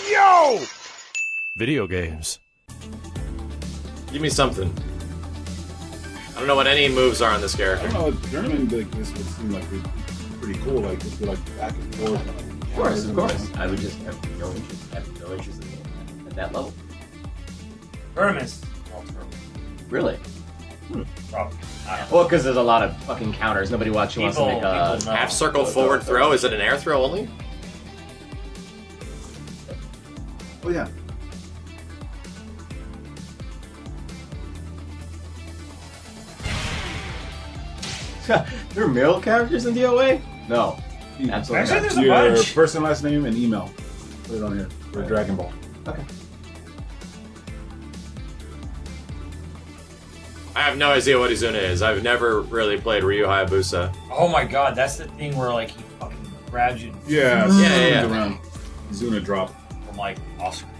Yo! Video games. Give me something. I don't know what any moves are on this I character. don't know, a tournament like this would seem like it'd be pretty cool, like if you're like back and forth. Of course. I would just have no interest at that level. Vermis. Really? Probably. Well, because there's a lot of fucking counters. Nobody watching wants to make a people know. Half circle forward throw. Is it an air throw only? Oh yeah. There are male characters in DOA? No. Absolutely Actually, not. there's a Your bunch. first and last name and email. Put it on here for Dragon Ball. Okay. I have no idea what Izuna is. I've never really played Ryu Hayabusa. Oh my god, that's the thing where like he fucking grabs you Yeah, Yeah. around. Zuna drop. from like off screen.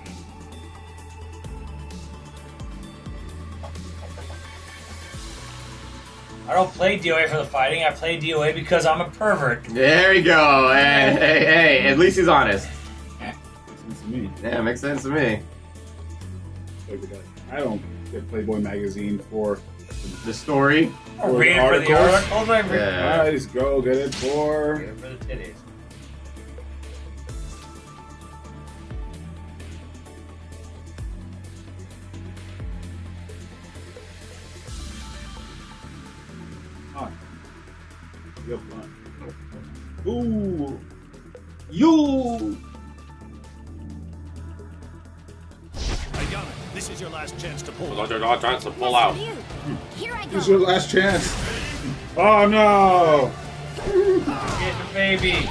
I don't play DOA for the fighting. I play DOA because I'm a pervert. There we go. Hey. At least he's honest. It's me. Yeah, makes sense to me. I don't get Playboy magazine for The story. I'm the reading for the articles. articles. I read Yeah. Guys, go get it for. for the titties. Yep, ooh, you. Ayana, this is your last chance to pull. Chance to pull out. Here I This is go. your last chance. Oh no! Get the baby.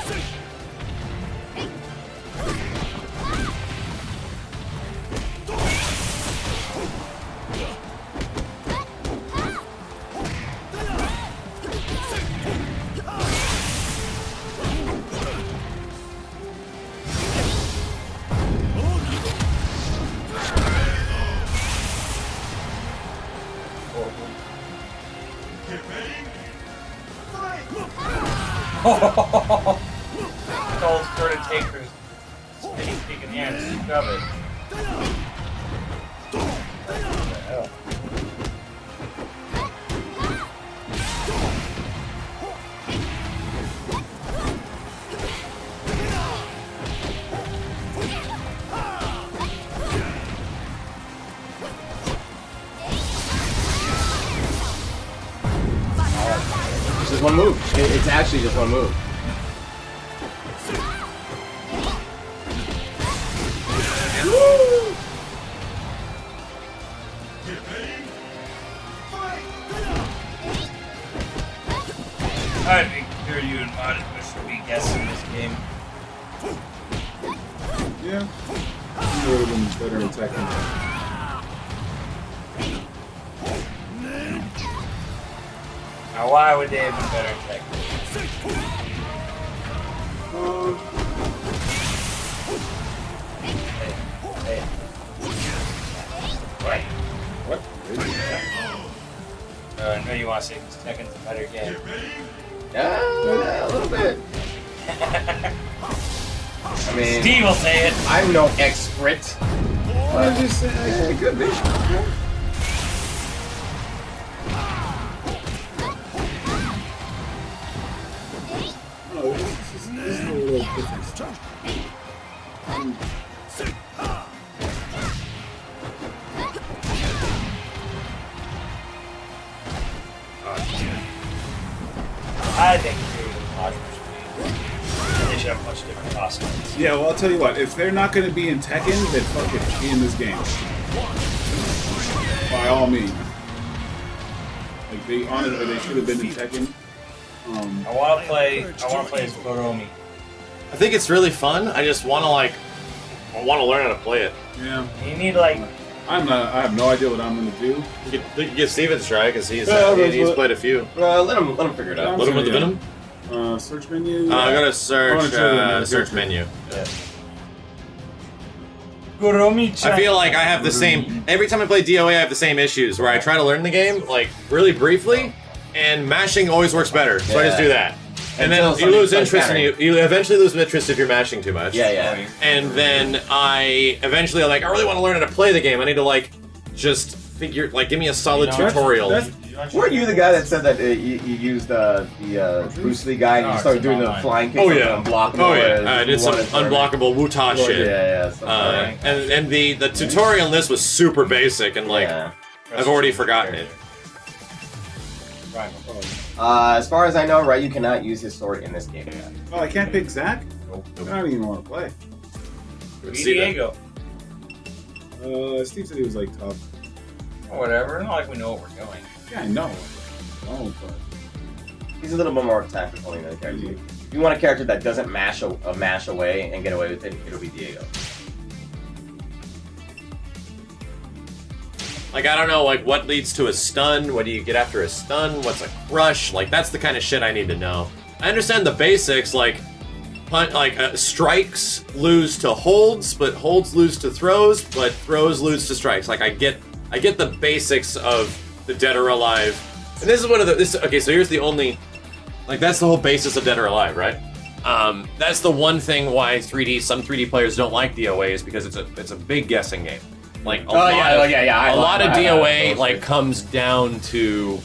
Cold skirted takers. Spinning kick in the air and shove it. What the hell? It's just one move. It's actually just one move. I think you and Modest should be guessing this game. Yeah. You would have been better in Tekken. Now, why would they have been better at Tekken? Hey. Right. What? I know you want to say because Tekken's a better game. Yeah, a little bit. I mean, Steve will say it. I'm no expert. I'm just saying. It could be. Oh, this is a little different. I think they should have much different costumes. Yeah, well, I'll tell you what. If they're not going to be in Tekken, then fuck it. Be in this game. By all means. Like they honestly, they should have been in Tekken. I want to play as Goromi. I think it's really fun. I just want to I want to learn how to play it. Yeah. You need like I have no idea what I'm going to do. You could give Steven a try because he's Yeah, played a few. Let him figure it out. Let him with the Yeah. venom. Search menu. I'm gonna I search wanna try the search character. menu. Goromi. I feel like I have the same. Every time I play DOA, I have the same issues where I try to learn the game like really briefly, and mashing always works better. So I just do that. And then you lose interest, and you eventually lose interest if you're mashing too much. Yeah. And then I eventually I really want to learn how to play the game. I need to just figure give me a solid tutorial. Weren't you the guy that said that you used the Bruce Lee guy and you started doing the flying kicks? Unblockable. I did some unblockable Wuta shit. And the tutorial in this was super basic and I've already forgotten it. As far as I know, right, you cannot use his sword in this game yet. Oh, I can't pick Zach? Nope. I don't even want to play. Diego. Steve said he was tough. Whatever. Not like we know what we're doing. Yeah, I know. No, but He's a little bit more tactical than the other character. If you want a character that doesn't mash away and get away with it, it'll be Diego. I don't know, what leads to a stun? What do you get after a stun? What's a crush? That's the kind of shit I need to know. I understand the basics, strikes lose to holds, but holds lose to throws, but throws lose to strikes. I get the basics of the Dead or Alive. And this is one of the, okay, so here's the only, that's the whole basis of Dead or Alive, right? That's the one thing why some 3D players don't like DOA is because it's a big guessing game. A lot of DOA comes down to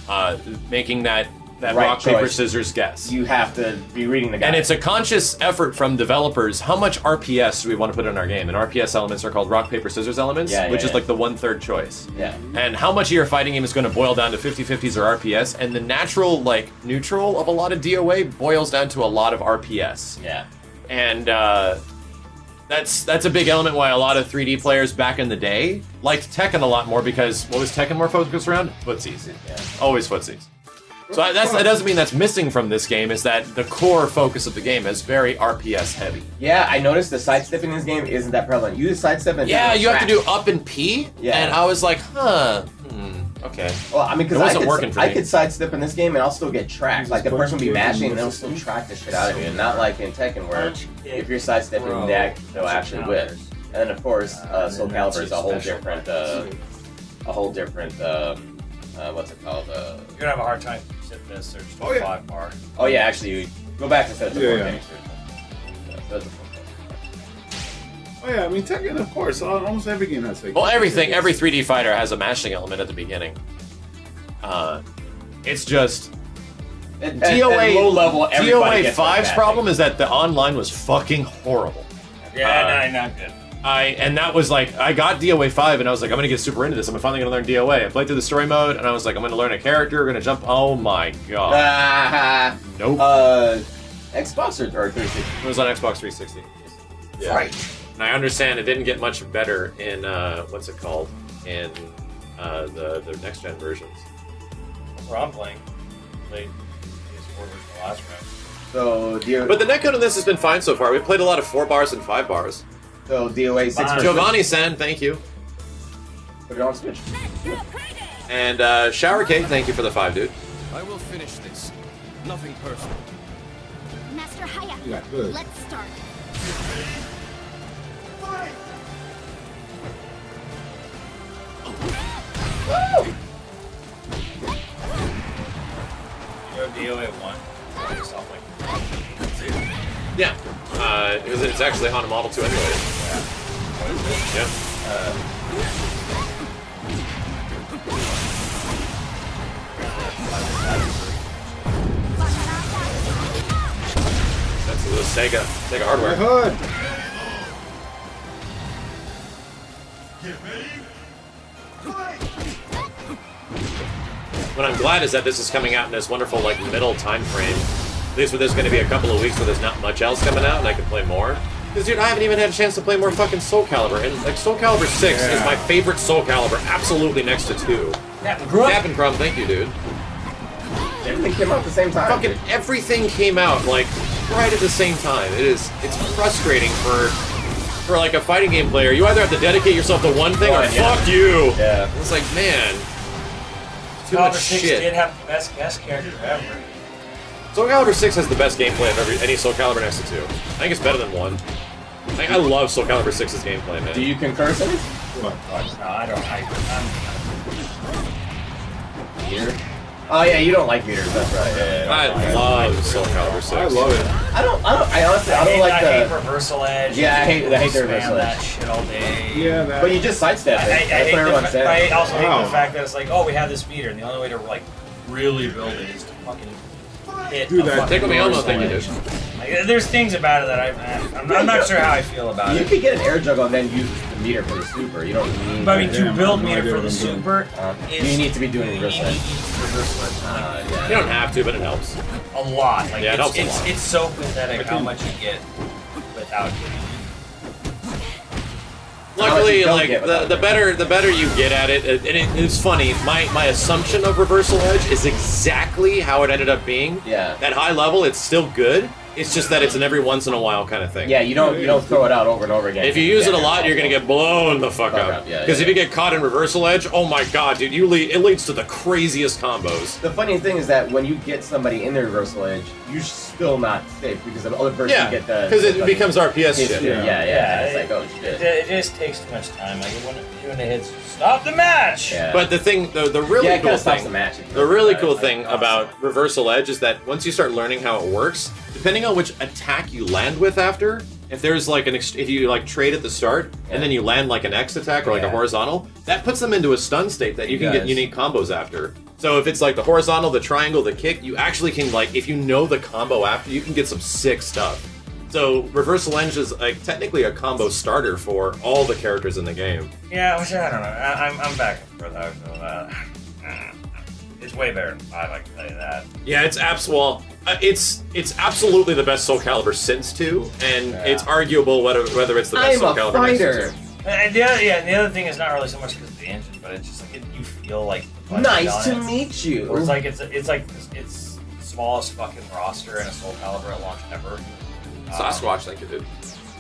making that right rock paper choice. Scissors guess. You have to be reading the guide. And it's a conscious effort from developers. How much RPS do we want to put in our game? And RPS elements are called rock paper scissors elements, which is the 1/3 choice. Yeah. And how much of your fighting game is going to boil down to 50/50s or RPS? And the natural neutral of a lot of DOA boils down to a lot of RPS. Yeah. And that's a big element why a lot of 3D players back in the day liked Tekken a lot more because what was Tekken more focused around? Footsies. Yeah. Always footsies. So that doesn't mean that's missing from this game, is that the core focus of the game is very RPS heavy. Yeah, I noticed the sidestepping in this game isn't that prevalent. You sidestep and you have to do up and P, and I was like, okay. Well, I mean, because I me. could sidestep in this game and I'll still get tracked. The person will be mashing and they'll still track the shit out of you. And not like in Tekken where if you're sidestepping deck, they'll actually whip. And then of course, Soul Calibur is a whole different, what's it called? You're gonna have a hard time sitting this. There's 5 bar. Oh yeah, actually, go back and set the Oh yeah, I mean Tekken, of course. Almost every game has Well, every 3D fighter has a mashing element at the beginning. It's just DOA low level. DOA 5's problem is that the online was fucking horrible. Yeah, not good. And that was I got DOA 5 and I was like, I'm gonna get super into this. I'm finally gonna learn DOA. I played through the story mode and I was like, I'm gonna learn a character, gonna jump. Oh my god. Nope. Xbox or 360? It was on Xbox 360. Yeah. Right. And I understand it didn't get much better in what's it called? In the next gen versions. That's what I'm playing. Played PS4 version the last round. So but the netcode on this has been fine so far. We played a lot of 4 bars and 5 bars. So DOA 6. Giovanni-san, thank you. Put it on Switch. And Shower Cake, thank you for the 5, dude. I will finish this. Nothing personal. Master Haya, Yeah, good. let's start. You have DOA 1. Yeah, because it's actually on a Model 2 anyway. Yeah. That's the Sega hardware. Hood. What I'm glad is that this is coming out in this wonderful middle time frame. At least where there's going to be a couple of weeks where there's not much else coming out and I can play more. Because, dude, I haven't even had a chance to play more fucking Soul Calibur. And, Soul Calibur 6 is my favorite Soul Calibur, absolutely next to 2. Captain Crumb, thank you, dude. Everything came out at the same time. Fucking everything came out, right at the same time. It's frustrating for a fighting game player. You either have to dedicate yourself to one thing or fuck you. Yeah. It's man. Too Calibur much 6 shit. did have the best guest character ever. Soul Calibur 6 has the best gameplay of any Soul Calibur next to 2. I think it's better than 1. I love Soul Calibur 6's gameplay, man. Do you concur, Simmons? What? No, I don't. Here. Oh yeah, you don't like meters. That's right. Yeah, I love Soul Calibur 6. I love it. I honestly, I don't like I the. hate reversal edge. Yeah, I hate the Spam reversal that edge. shit all day. Yeah, that. But you just sidestep it. That's what everyone says. I also hate Wow. the fact that it's like, oh, we have this meter, and the only way to like really build it is to fucking hit Do a that. fucking Tickle me Elmo reversal thing you edge. did. Like, there's things about it that I'm not sure how I feel about You it. could get an air juggle and then use the meter for the super. You don't need. But I mean, to Damn, build I have no meter idea for what the I'm doing. super, is you need to be doing you reversal need edge. reversal edge. Yeah. You don't have to, but it helps. A lot. Like, Yeah, it helps a it's, lot. it's so pathetic how much you get without getting it. Luckily, don't like get without the better you get at it, and it's funny. My assumption of reversal edge is exactly how it ended up being. Yeah. At high level, it's still good. It's just that it's an every once in a while kind of thing. Yeah, you don't throw it out over and over again. If you use it a lot, you're gonna get blown the fuck up. Yeah, Because if yeah. you get caught in reversal edge, oh my god, dude, it leads to the craziest combos. The funny thing is that when you get somebody in the reversal edge, you're still not safe because the other person Yeah, get the. because it becomes RPS hit shit. you. Yeah. It's it- like, oh shit. It just takes too much time. Like when it hits, stop the match. Yeah. But the thing, the really yeah, it cool kinda stops thing, the match. if you the don't really do cool that. thing about reversal edge is that once you start learning how it works, depending on which attack you land with after, if there's like if you like trade at the start and then you land like an X attack or like a Yeah. horizontal, that puts them into a stun state that you It can get does. unique combos after. So if it's like the horizontal, the triangle, the kick, you actually can like if you know the combo after, you can get some sick stuff. So reversal edge is like technically a combo starter for all the characters in the game. Yeah, which I don't know. I'm back and forth. I feel that. It's way better than 5, I can tell you that. Yeah, it's it's absolutely the best Soul Calibur since 2, and it's arguable whether it's the best I'm Soul a Calibur next to fighter. 2. And the other thing is not really so much because of the engine, but it's just like you feel like the budget Nice on to it. meet you. Or it's like it's the smallest fucking roster in a Soul Calibur at launch ever. Sasquatch, thank you, dude.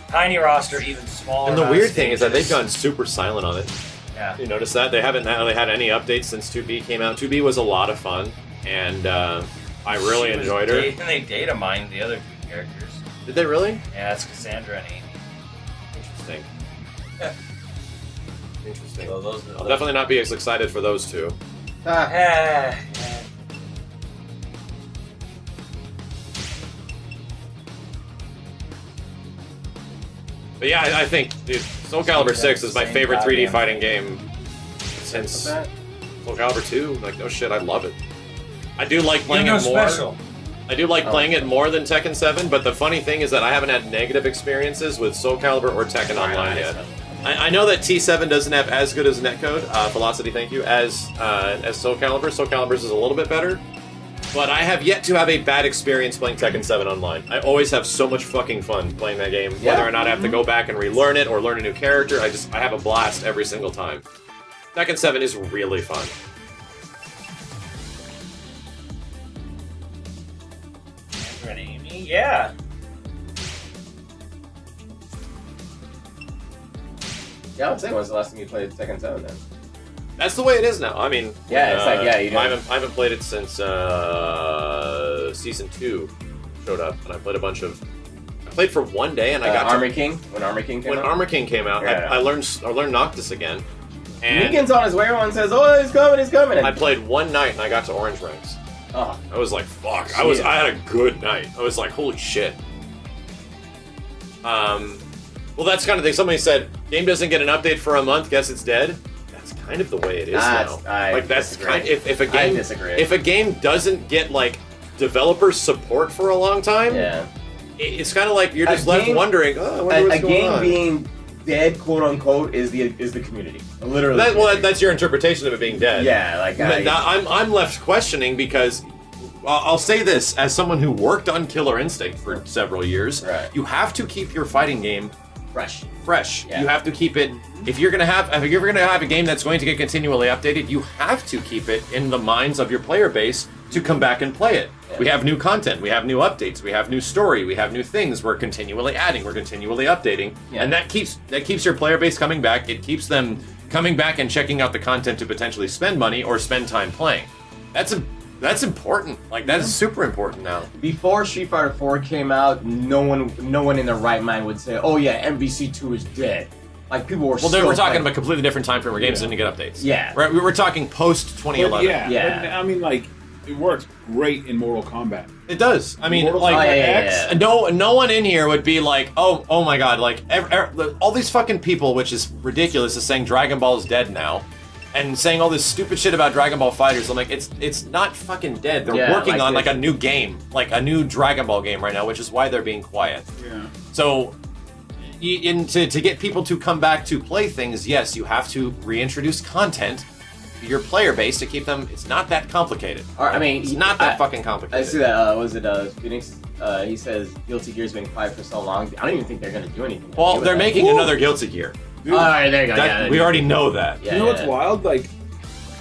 Tiny roster, even smaller. And the amount of weird thing is that they've stages. gone super silent on it. Yeah. You notice that? They haven't really had any updates since 2B came out. 2B was a lot of fun, and I really She was enjoyed her. And they data mined the other 2 characters. Did they really? Yeah, it's Cassandra and Amy. Interesting. Yeah. Interesting. So those I'll definitely not be as excited for those two. Ah, But yeah, I think dude, Soul Calibur 6 is my Same favorite 3D goddamn fighting game since Soul Calibur 2. Like, no shit, I love it. I do like playing You're it no more. special. I do like playing it more than Tekken 7, but the funny thing is that I haven't had negative experiences with Soul Calibur or Tekken Online yet. I know that T7 doesn't have as good as Netcode, Velocity, thank you, as Soul Calibur. Soul Calibur's is a little bit better. But I have yet to have a bad experience playing Tekken 7 online. I always have so much fucking fun playing that game. Yeah. Whether or not I have to go back and relearn it or learn a new character, I have a blast every single time. Tekken 7 is really fun. Cassandra and Amy? Yeah. Yeah, I would say when's the last time you played Tekken 7 then? That's the way it is now. I mean, Yeah, it's like, yeah, you I don't- haven't played it since Season 2 showed up, and I played a bunch of... I played for one day, and I got Armor to... King? When Armor King came When out? Armor King came out, Yeah. I learned Noctis again. And Negan's on his way, everyone says, oh, he's coming, and I played one night, and I got to Orange ranks. oh, I was like, fuck. Yeah. I had a good night. I was like, holy shit. Well, that's kind of thing. Somebody said, game doesn't get an update for a month, guess it's dead. That's kind of the way it is now. That's disagree. kind if a I game disagree. if a game doesn't get like developer support for a long time, yeah. it's kind of like you're A just left game- wondering, oh, I wonder A what's going game on. being dead, quote unquote, is the community. Literally. That's your interpretation of it being dead. yeah, like Now, I'm left questioning because I'll say this as someone who worked on Killer Instinct for several years. Right. You have to keep your fighting game fresh. Yeah. You have to keep it. If you're gonna have a game that's going to get continually updated, you have to keep it in the minds of your player base to come back and play it. Yeah. We have new content, we have new updates, we have new story, we have new things. We're continually adding, we're continually updating, Yeah. and that keeps your player base coming back. It keeps them coming back and checking out the content to potentially spend money or spend time playing. That's important. Like that is super important now. Before Street Fighter 4 came out, no one in their right mind would say, "Oh yeah, MVC2 is dead." Like people were. Well, then still we're talking playing- about a completely different time frame where games didn't get updates. Yeah. We're talking post 2011. Yeah. Yeah. But, I mean, like, it works great in Mortal Kombat. It does. I mean, Mortal like, Kombat X? no one in here would be like, oh my god, like, all these fucking people, which is ridiculous, is saying Dragon Ball is dead now, and saying all this stupid shit about Dragon Ball FighterZ. I'm like, it's not fucking dead. They're working on like a new game, like a new Dragon Ball game right now, which is why they're being quiet. Yeah. So, to get people to come back to play things, yes, you have to reintroduce content to your player base to keep them. It's not that complicated. I mean, it's not that fucking complicated. I see that. Was it Phoenix? He says Guilty Gear's been quiet for so long. I don't even think they're gonna do anything. Well, they're making another Guilty Gear. Dude, all right, there you go. We already know that. Yeah, you know what's wild? Like,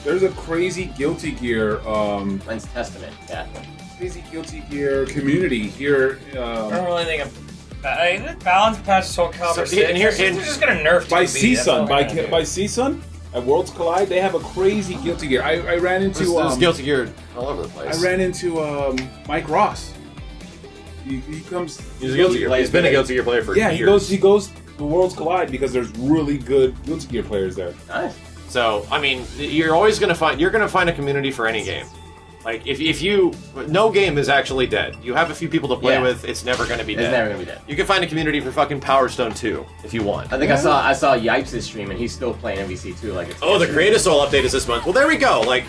there's a crazy Guilty Gear. Lens Testament. Yeah. Crazy Guilty Gear community here. I don't really think the balance patch Soul Calibur 6. and here- they're just gonna nerf By 2B, that's all CSUN, they're gonna do. by CSUN at Worlds Collide, they have a crazy Guilty Gear. I ran into There's Guilty Gear all over the place. I ran into Mike Ross. He comes. He's a Guilty Gear. He's been a Guilty Gear player for years. He goes to Worlds Collide because there's really good Guilty Gear players there. Nice. So, I mean, you're always gonna find a community for any game. Like, if you, no game is actually dead. You have a few people to play with, it's never gonna be dead. It's never gonna be dead. You can find a community for fucking Power Stone 2 if you want. I think I saw Yipes' stream and he's still playing MVC 2 like it's. Oh, the Creative Soul update is this month. Well, there we go. Like,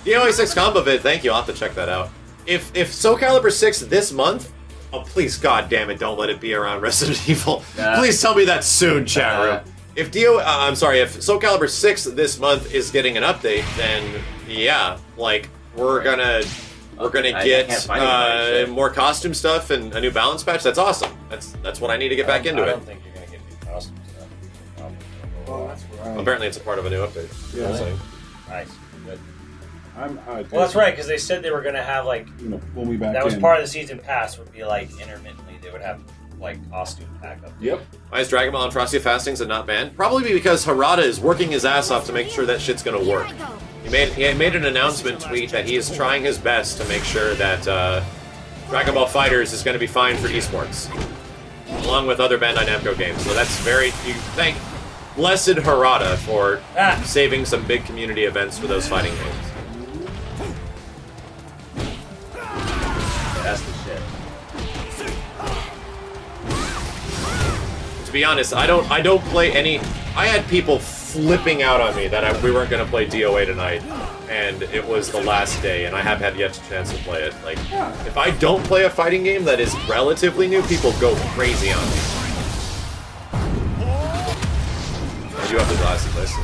DOA 6 Combo Vid, thank you. I'll have to check that out. If Soul Calibur 6 this month, oh, please, god damn it, don't let it be around Resident Evil. Please tell me that soon, chat room. If if Soul Calibur 6 this month is getting an update, then yeah, like, we're gonna get more costume stuff and a new balance patch. That's awesome. That's what I need to get back into I it. don't think you're gonna get new costume stuff. Oh, that's right. Apparently, it's a part of a new update. Yeah. So, Nice. Good. Well, Well, that's right, because they said they were gonna have like You know, pull me back that was in. part of the season pass would be like intermittently they would have like costume pack up. Yep. why is Dragon Ball and Frosty Fastings and not banned? Probably because Harada is working his ass off to make sure that shit's gonna work. He made an announcement tweet that he is trying his best to make sure that Dragon Ball FighterZ is going to be fine for esports, along with other Bandai Namco games. So that's you thank blessed Harada for saving some big community events for those fighting games. Yeah, that's the shit. To be honest, I don't play any. I had people flipping out on me that we weren't going to play DOA tonight, and it was the last day, and I have had yet a chance to play it. Like, if I don't play a fighting game that is relatively new, people go crazy on me. I do have the glasses, I see.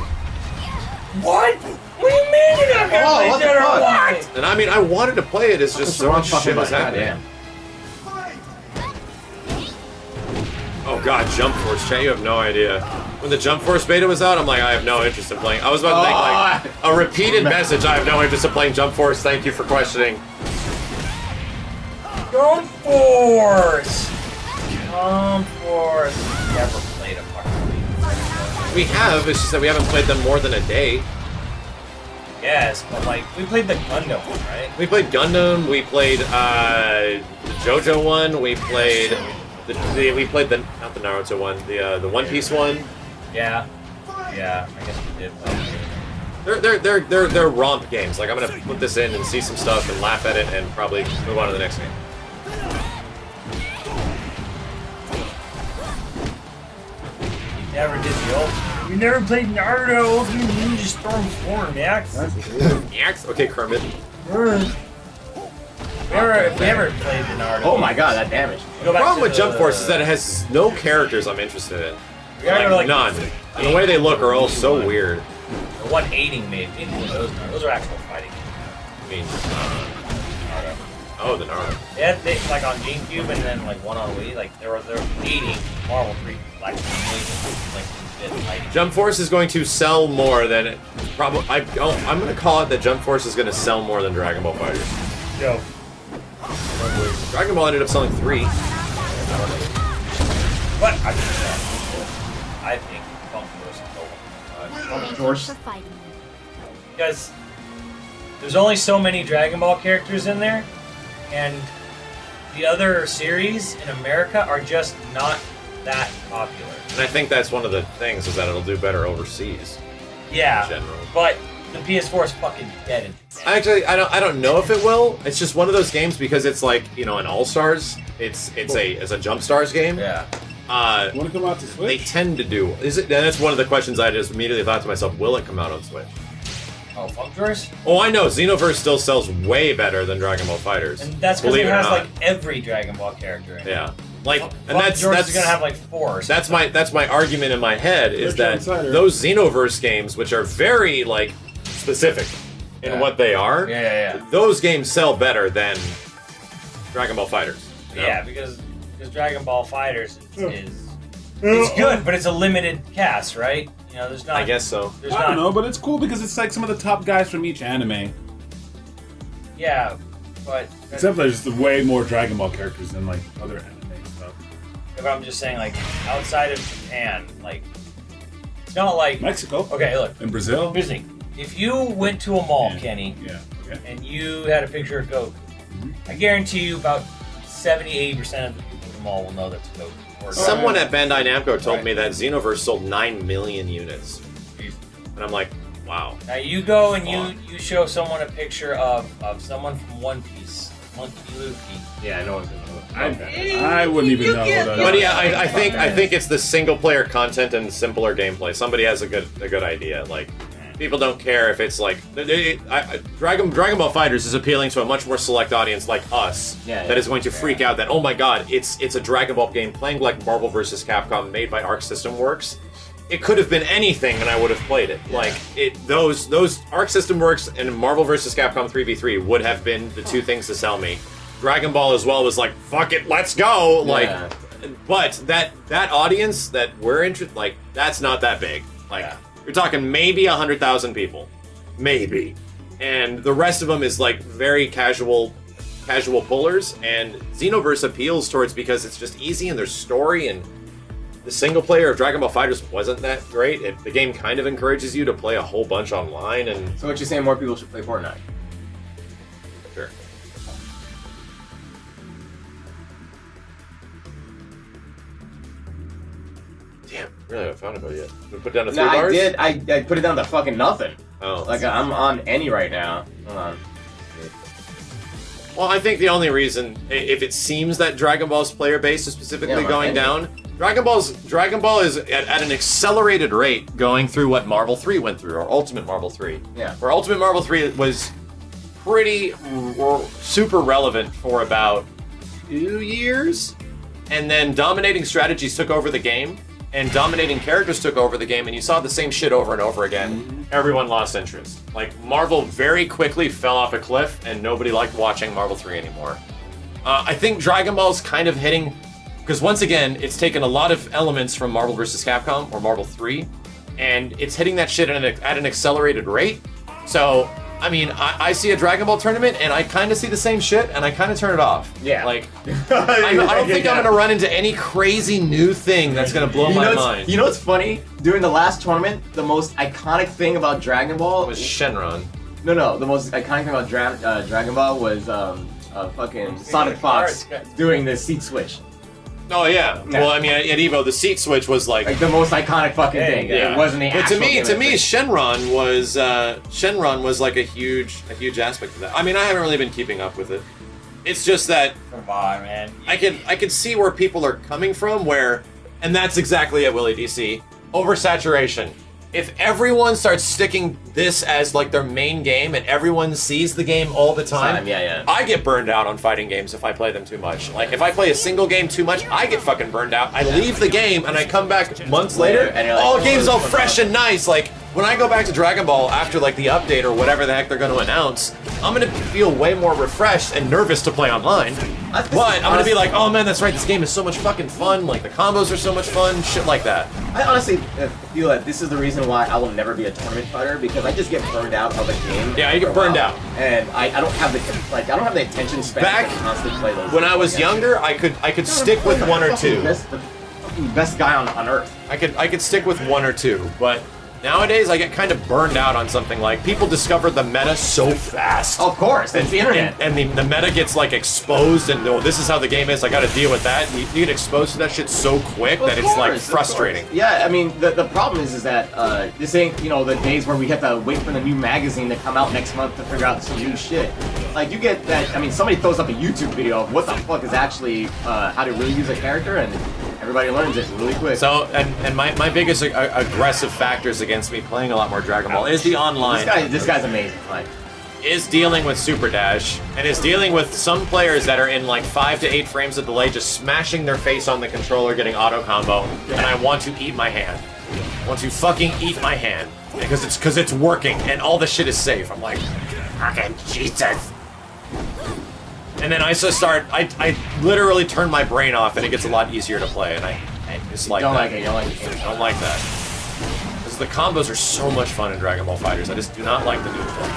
What? What do you mean you're not gonna play what the Dead or fuck? Alive? And I mean, I wanted to play it, it's just so much shit is happening. Goddamn. Oh god, Jump Force, chat, you have no idea. When the Jump Force beta was out, I'm like, I have no interest in playing. I was about to make like a repeated message, I have no interest in playing Jump Force, thank you for questioning. Jump Force! Jump Force. Never played a fucking game. We have, it's just that we haven't played them more than a day. Yes, but like, we played the Gundam one, right? We played Gundam, we played the JoJo one, we played not the Naruto one, the One Piece one. Yeah. Yeah, I guess we did play. They're romp games. Like, I'm gonna put this in and see some stuff and laugh at it and probably move on to the next game. You never did the old. You never played Naruto Ultimate Ninja Storm 4, Max. Yaks. Okay, Kermit. We never played the Naruto. Oh my god, that damage. The problem with Jump Force is that it has no characters I'm interested in. We gotta go to, Like, none. And the way they look are all so weird. The one aiding me, those are actual fighting. I mean, Naruto. oh, the Naruto. Yeah, they like on GameCube and then like one on Wii, like they're aiding Marvel 3 like fighting. Jump Force is going to sell more than it. I'm going to call it that Jump Force is going to sell more than Dragon Ball FighterZ. Yo. Dragon Ball ended up selling 3. What? I think Jump Force is over. Because there's only so many Dragon Ball characters in there, and the other series in America are just not that popular. And I think that's one of the things is that it'll do better overseas. Yeah, In general. but The PS4 is fucking dead. Actually, I don't know if it will. It's just one of those games because it's like, you know, an All-Stars. It's a Jump Stars game. Yeah. Want to come out to Switch? They tend to do. Is it? And that's one of the questions I just immediately thought to myself: will it come out on Switch? Oh, fuck yours? Oh, I know. Xenoverse still sells way better than Dragon Ball FighterZ. And that's because it Believe has or not. like every Dragon Ball character in it. Yeah. Like, and Fuck yours that's is gonna have like 4. Or something. that's my argument in my head is that Insider. those Xenoverse games, which are very like specific in what they are, Yeah. those games sell better than Dragon Ball FighterZ. you know? Yeah, because Dragon Ball FighterZ is it's good, but it's a limited cast, right? You know, there's not. I guess so. There's I not. don't know, but it's cool because it's like some of the top guys from each anime. Yeah, but Except there's way more Dragon Ball characters than like other anime stuff. But I'm just saying, like outside of Japan, like it's not like Mexico. Okay, look. And Brazil. Here's the thing. If you went to a mall, Yeah. Kenny, Yeah. Okay. and you had a picture of Goku, I guarantee you about 70-80% of the people in the mall will know that's Goku. Or Someone at Bandai Namco told Right. me that Xenoverse sold 9 million units, and I'm like, wow. Now you go and you show someone a picture of someone from One Piece, Monkey Luffy. Yeah, I know what's I wouldn't even know. What But yeah, I think it's the single player content and simpler gameplay. Somebody has a good idea. Like, people don't care if it's like Dragon Ball FighterZ is appealing to a much more select audience like us that is going to freak out that, oh my god, it's a Dragon Ball game playing like Marvel vs. Capcom made by Arc System Works. It could have been anything and I would have played it. Like those Arc System Works and Marvel vs. Capcom 3v3 would have been the two things to sell me. Dragon Ball as well was like, fuck it, let's go. Like, but that audience that we're interested, like, that's not that big. Like, you're talking maybe 100,000 people, maybe, and the rest of them is like very casual pullers. And Xenoverse appeals towards because it's just easy and there's story, and the single player of Dragon Ball FighterZ wasn't that great. The game kind of encourages you to play a whole bunch online, and So what you're saying? More people should play Fortnite? sure. Damn, really haven't found it yet. We put down to 3 No, I bars? did. I put it down to fucking nothing. Oh. Like I'm on any right now. Hold on. Well, I think the only reason, if it seems that Dragon Ball's player base is specifically Yeah, going down, Dragon Ball is at an accelerated rate going through what Marvel 3 went through, or Ultimate Marvel 3. Yeah. Where Ultimate Marvel 3 was pretty super relevant for about 2 years, and then dominating strategies took over the game, and dominating characters took over the game, and you saw the same shit over and over again. Everyone lost interest. Like, Marvel very quickly fell off a cliff, and nobody liked watching Marvel 3 anymore. I think Dragon Ball's kind of hitting, because once again, it's taken a lot of elements from Marvel vs. Capcom, or Marvel 3, and it's hitting that shit at an accelerated rate. So, I mean, I see a Dragon Ball tournament, and I kind of see the same shit, and I kind of turn it off. Yeah. Like, I don't think I'm going to run into any crazy new thing that's going to blow my mind. You know what's funny? During the last tournament, the most iconic thing about Dragon Ball It was Shenron. No, the most iconic thing about Dragon Ball was fucking Sonic Fox doing the seat switch. Oh, yeah. Yeah. Well, I mean, at EVO, the seat switch was like Like the most iconic fucking thing. yeah. It wasn't the But actual to me, game. Shenron was like a huge aspect of that. I mean, I haven't really been keeping up with it. It's just that Come on, man. I can see where people are coming from, and that's exactly it, Willie DC. Oversaturation. If everyone starts sticking this as like their main game and everyone sees the game all the time, I get burned out on fighting games if I play them too much. Like, if I play a single game too much, I get fucking burned out. I leave the game and I come back months later, and you're like, all game's all fresh and nice. Like, when I go back to Dragon Ball after like the update or whatever the heck they're going to announce, I'm going to feel way more refreshed and nervous to play online. But I'm going to be like, oh man, that's right, this game is so much fucking fun. Like, the combos are so much fun, shit like that. I honestly feel that this is the reason why I will never be a tournament fighter, because I just get burned out of a game. Yeah, you get burned out. And I don't have the attention span to constantly play those. When I was younger, I could stick with one or two. The fucking best guy on earth. I could stick with one or two, but Nowadays, I get kind of burned out on something like people discover the meta so fast. Of course, it's the internet. And the meta gets like exposed, and oh, this is how the game is. I got to deal with that. You get exposed to that shit so quick that it's like frustrating. Yeah, I mean the problem is that this ain't the days where we have to wait for the new magazine to come out next month to figure out some new shit. Like you get that. I mean, somebody throws up a YouTube video of what the fuck is actually how to really use a character, and everybody learns it really quick. So and my biggest aggressive factors against me playing a lot more Dragon Ball is the online. This guy's amazing. Like, is dealing with Super Dash, and is dealing with some players that are in like 5 to 8 frames of delay, just smashing their face on the controller, getting auto combo, and I want to eat my hand. I want to fucking eat my hand because it's working and all the shit is safe. I'm like, fucking Jesus. And then I just start. I literally turn my brain off, and it gets a lot easier to play. And I just like don't that. like it. You don't like it. I don't like that. Because the combos are so much fun in Dragon Ball FighterZ. I just do not like the neutral.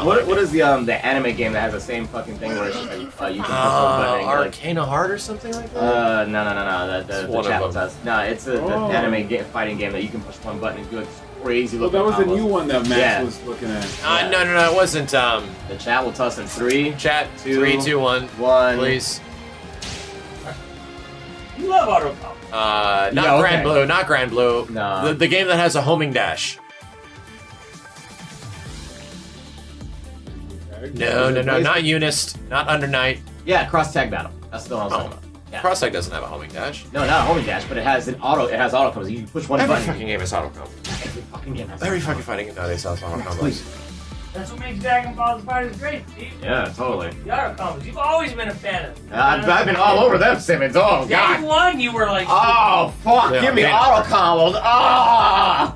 What is the anime game that has the same fucking thing where it's just like, you can push one button? Arcana Heart or something like that? No. The chat test. No, it's the anime fighting game that you can push one button and do a crazy looking that was combos. the new one that Max was looking at. No, it wasn't. The chat will tell us in 3. Chat 2, 3, 2, 1. 1. Please. You love auto combo. Grand Blue, not Grand Blue. No. The game that has a homing dash. No, not Unist, not Under Night. Yeah, cross tag battle. That's the one I was talking about. Yeah. Cross tag doesn't have a homing dash. No, not a homing dash, but it has auto combos. You push one Every button. fucking game is auto combo. Every fucking game has Every fucking fighting game nowadays has auto combos. Please. That's what makes Dragon Ball FighterZ great, Steve. Yeah, totally. The auto combos. You've always been a fan of them. I've been all over them, Simmons. Oh, Day God. one, you were like... Oh, fuck. Yeah, Give me okay. auto combos. Ah!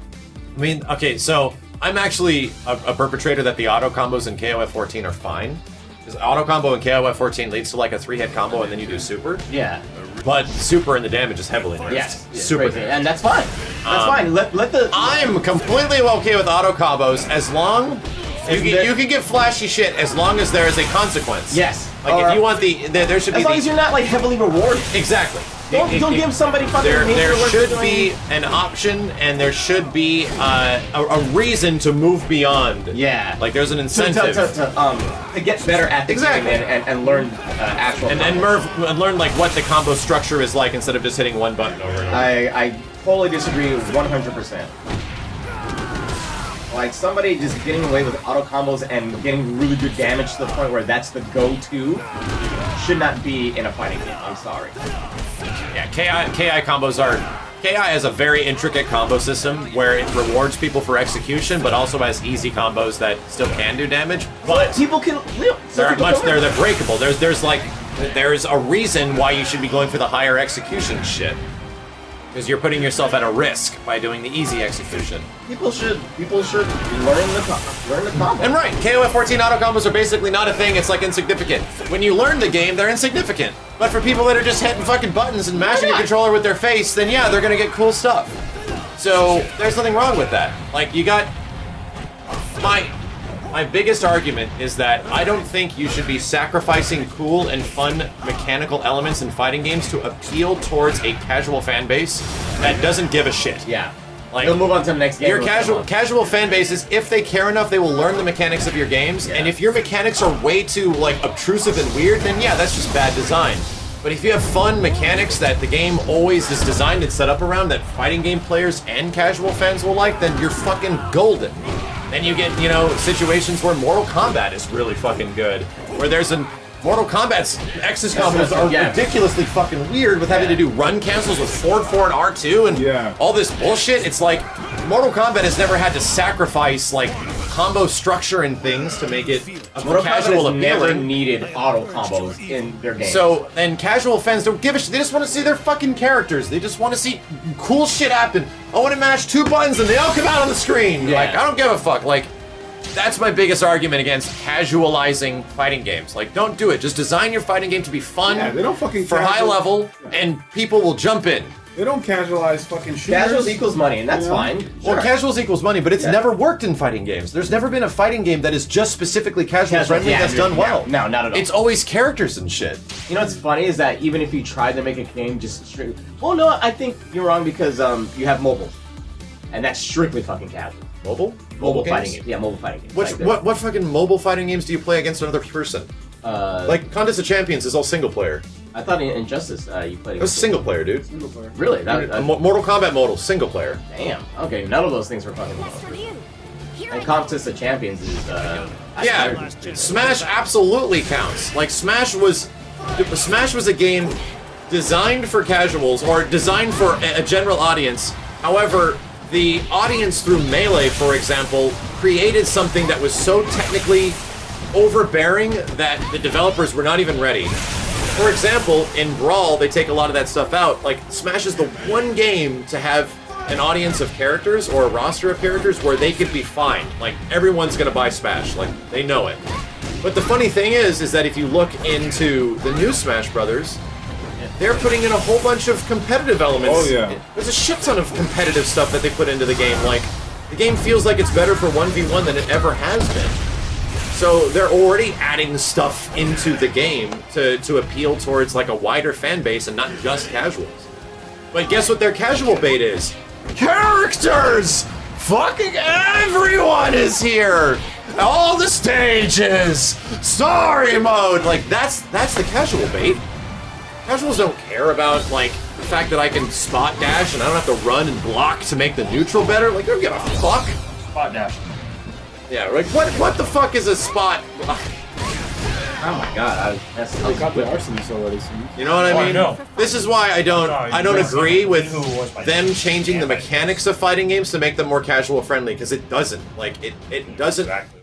I mean, okay, so I'm actually a perpetrator that the auto combos in KOF 14 are fine. Because auto combo in KOF 14 leads to like a 3-hit combo and then you do super. Yeah. But super and the damage is heavily nerfed. Yes. Super Crazy. And that's fine. That's fine. Let the... I'm completely okay with auto combos as long you can get flashy shit as long as there is a consequence. Yes. Like if you want there should be as long as you're not like heavily rewarded. Exactly. Don't give somebody fucking There work should doing. be an option, and there should be a reason to move beyond. Yeah. Like there's an incentive. To get better at the game and learn actual and learn like what the combo structure is like instead of just hitting one button over and over. I totally disagree 100%. Like somebody just getting away with auto combos and getting really good damage to the point where that's the go-to should not be in a fighting game. I'm sorry. Yeah, KI combos are... KI has a very intricate combo system where it rewards people for execution, but also has easy combos that still can do damage. But people can... They're breakable. There's a reason why you should be going for the higher execution shit. Because you're putting yourself at a risk by doing the easy execution. People should learn the combo. And right, KOF 14 auto combos are basically not a thing, it's like insignificant. When you learn the game, they're insignificant. But for people that are just hitting fucking buttons and mashing a controller with their face, then yeah, they're gonna get cool stuff. So, there's nothing wrong with that. Like, you got... My biggest argument is that I don't think you should be sacrificing cool and fun mechanical elements in fighting games to appeal towards a casual fan base that doesn't give a shit. Yeah. Like, they'll move on to the next game. Your casual fan bases, if they care enough, they will learn the mechanics of your games. And if your mechanics are way too like obtrusive and weird, then yeah, that's just bad design. But if you have fun mechanics that the game always is designed and set up around that fighting game players and casual fans will like, then you're fucking golden. Then you get, situations where Mortal Kombat is really fucking good. Where there's Mortal Kombat's X's combos are ridiculously fucking weird with having to do run cancels with forward R2 and all this bullshit. It's like, Mortal Kombat has never had to sacrifice, like, combo structure and things to make it Mortal casual Kombat has never appealing. needed auto combos in their games. So, and casual fans don't give a shit. They just want to see their fucking characters. They just want to see cool shit happen. I want to mash 2 buttons and they all come out on the screen. Like, I don't give a fuck. Like, that's my biggest argument against casualizing fighting games. Like, don't do it. Just design your fighting game to be fun, they don't fucking for high level, and people will jump in. They don't casualize fucking shooters. Casuals equals money, and that's fine. Sure. Well, casuals equals money, but it's never worked in fighting games. There's never been a fighting game that is just specifically casual friendly that's done well. No, not at all. It's always characters and shit. You know what's funny is that even if you tried to make a game just straight... Well, no, I think you're wrong because you have mobile. and that's strictly fucking casual. Mobile fighting games? games. Yeah, mobile fighting games. Which, like this. what fucking mobile fighting games do you play against another person? Like Contest of Champions is all single player. I thought in Injustice you played. It was single player, dude. Single player. Really? Mortal Kombat modal, single player. Damn. Okay, none of those things were fucking. Master Liu, here I And go. Contest of Champions is Yeah, Smash absolutely counts. Like Smash was a game designed for casuals or designed for a general audience. However, the audience through Melee, for example, created something that was so technically overbearing that the developers were not even ready. For example, in Brawl, they take a lot of that stuff out. Like, Smash is the one game to have an audience of characters or a roster of characters where they could be fine. Like, everyone's gonna buy Smash. Like, they know it. But the funny thing is that if you look into the new Smash Brothers, they're putting in a whole bunch of competitive elements. Oh, yeah. There's a shit ton of competitive stuff that they put into the game. Like, the game feels like it's better for 1v1 than it ever has been. So they're already adding stuff into the game to appeal towards like a wider fan base and not just casuals. But guess what their casual bait is? Characters! Fucking everyone is here! All the stages! Story mode! Like, that's the casual bait. Casuals don't care about, like, the fact that I can spot dash and I don't have to run and block to make the neutral better. Like, they don't give a fuck. Spot dash. Yeah, like, what the fuck is a spot? Oh my god, They got the arsonists already, so You know what I Oh, I mean? know. This is why I don't agree with You know who it was by them name. changing the Yeah, mechanics of fighting games to make them more casual friendly, because it doesn't. Like, it doesn't. Exactly.